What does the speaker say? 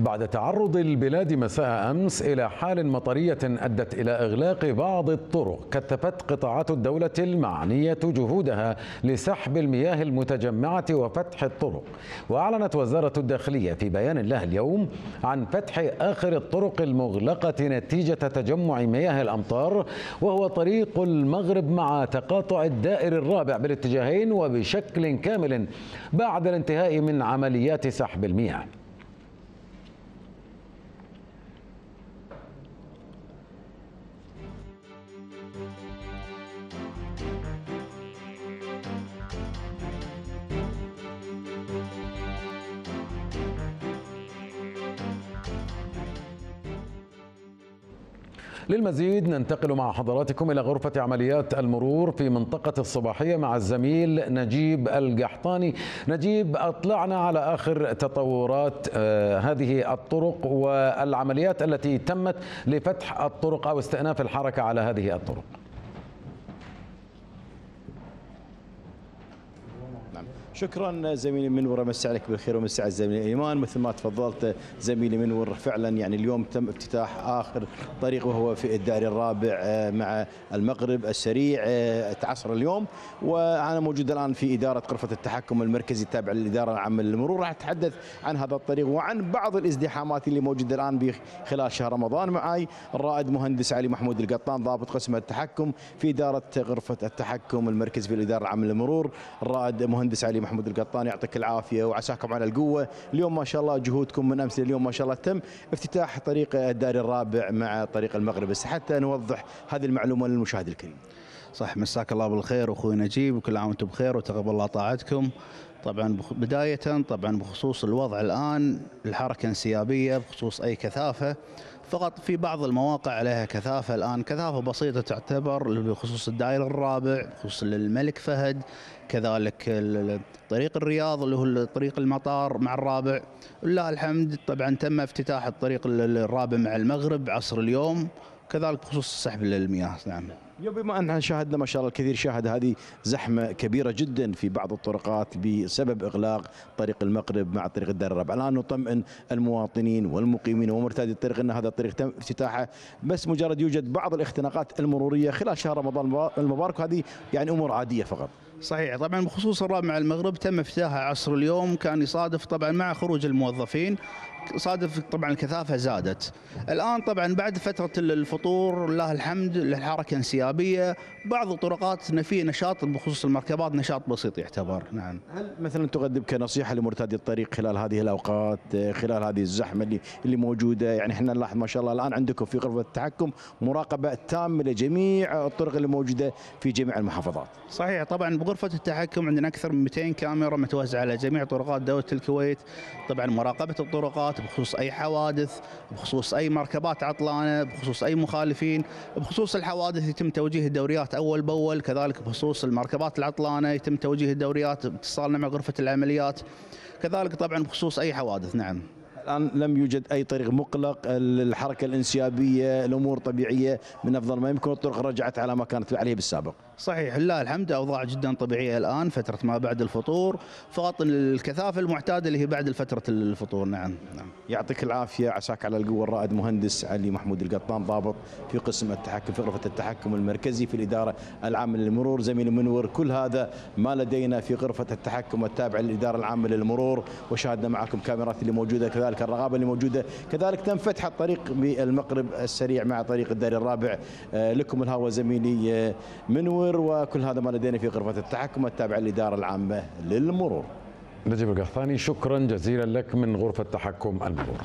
بعد تعرض البلاد مساء أمس إلى حال مطرية أدت إلى إغلاق بعض الطرق، كثفت قطاعات الدولة المعنية جهودها لسحب المياه المتجمعة وفتح الطرق. وأعلنت وزارة الداخلية في بيان لها اليوم عن فتح آخر الطرق المغلقة نتيجة تجمع مياه الأمطار، وهو طريق المغرب مع تقاطع الدائر الرابع بالاتجاهين وبشكل كامل بعد الانتهاء من عمليات سحب المياه. للمزيد ننتقل مع حضراتكم إلى غرفة عمليات المرور في منطقة الصباحية مع الزميل نجيب القحطاني. نجيب، أطلعنا على آخر تطورات هذه الطرق والعمليات التي تمت لفتح الطرق أو استئناف الحركة على هذه الطرق. شكرا زميلي منور، مسي عليك بالخير ومسي على زميلي ايمان. مثل ما تفضلت زميلي منور، فعلا يعني اليوم تم افتتاح اخر طريق وهو في الدائري الرابع مع المغرب السريع عصر اليوم، وانا موجود الان في اداره غرفه التحكم المركزي التابعه للاداره العامه للمرور. راح اتحدث عن هذا الطريق وعن بعض الازدحامات اللي موجوده الان خلال شهر رمضان. معي الرائد مهندس علي محمود القطان ضابط قسم التحكم في اداره غرفه التحكم المركزي في الاداره العامه للمرور. الرائد مهندس علي محمود القطان، يعطيك العافيه وعساكم على القوه. اليوم ما شاء الله جهودكم من امس لليوم ما شاء الله تم افتتاح طريق الدائري الرابع مع طريق المغرب، بس حتى نوضح هذه المعلومه للمشاهد الكريم. صح، مساك الله بالخير اخوي نجيب، وكل عام وانتم بخير وتقبل الله طاعتكم. طبعا بدايه بخصوص الوضع الان الحركه انسيابيه بخصوص اي كثافه، فقط في بعض المواقع عليها كثافه الان، كثافه بسيطه تعتبر بخصوص الدائري الرابع، بخصوص الملك فهد، كذلك طريق الرياض اللي هو طريق المطار مع الرابع. لله الحمد طبعا تم افتتاح الطريق الرابع مع المغرب عصر اليوم، كذلك بخصوص سحب المياه. نعم. بما أننا شاهدنا ما شاء الله الكثير شاهد هذه زحمة كبيرة جدا في بعض الطرقات بسبب إغلاق طريق المغرب مع طريق الدائري الرابع، الآن نطمئن المواطنين والمقيمين ومرتادي الطريق أن هذا الطريق تم افتتاحه، بس مجرد يوجد بعض الاختناقات المرورية خلال شهر رمضان المبارك، وهذه يعني أمور عادية فقط. صحيح، طبعا بخصوص الرابع مع المغرب تم افتتاحه عصر اليوم، كان يصادف طبعا مع خروج الموظفين، صادف طبعا الكثافه زادت. الان طبعا بعد فتره الفطور لله الحمد الحركه انسيابيه، بعض الطرقات في نشاط بخصوص المركبات، نشاط بسيط يعتبر. نعم. هل مثلا تقدم كنصيحه لمرتادي الطريق خلال هذه الاوقات، خلال هذه الزحمه اللي موجوده؟ يعني احنا نلاحظ ما شاء الله الان عندكم في غرفه التحكم مراقبه تامه لجميع الطرق اللي موجوده في جميع المحافظات. صحيح، طبعا بغرفه التحكم عندنا اكثر من 200 كاميرا متوزعه على جميع طرقات دوله الكويت، طبعا مراقبه الطرقات بخصوص اي حوادث، بخصوص اي مركبات عطلانه، بخصوص اي مخالفين، بخصوص الحوادث يتم توجيه الدوريات اول باول، كذلك بخصوص المركبات العطلانه يتم توجيه الدوريات باتصالنا مع غرفه العمليات، كذلك طبعا بخصوص اي حوادث. نعم. الآن لم يوجد أي طريق مغلق، الحركة الانسيابية، الأمور طبيعية من أفضل ما يمكن، الطرق رجعت على ما كانت عليه بالسابق. صحيح، لله الحمد أوضاع جدا طبيعية الآن فترة ما بعد الفطور، فقط الكثافة المعتادة اللي هي بعد فترة الفطور. نعم. يعطيك العافية، عساك على القوة. الرائد مهندس علي محمود القطان ضابط في قسم التحكم في غرفة التحكم المركزي في الإدارة العامة للمرور. زميلي منور، كل هذا ما لدينا في غرفة التحكم التابعة للإدارة العامة للمرور، وشاهدنا معكم كاميرات اللي موجودة، كذلك الرقابة اللي موجودة، كذلك تم فتح الطريق بالمغرب السريع مع طريق الدائري الرابع. لكم الهوى زميلي منور، وكل هذا ما لدينا في غرفة التحكم التابعة للإدارة العامة للمرور. نجيب القحطاني، شكرا جزيلا لك من غرفة تحكم المرور.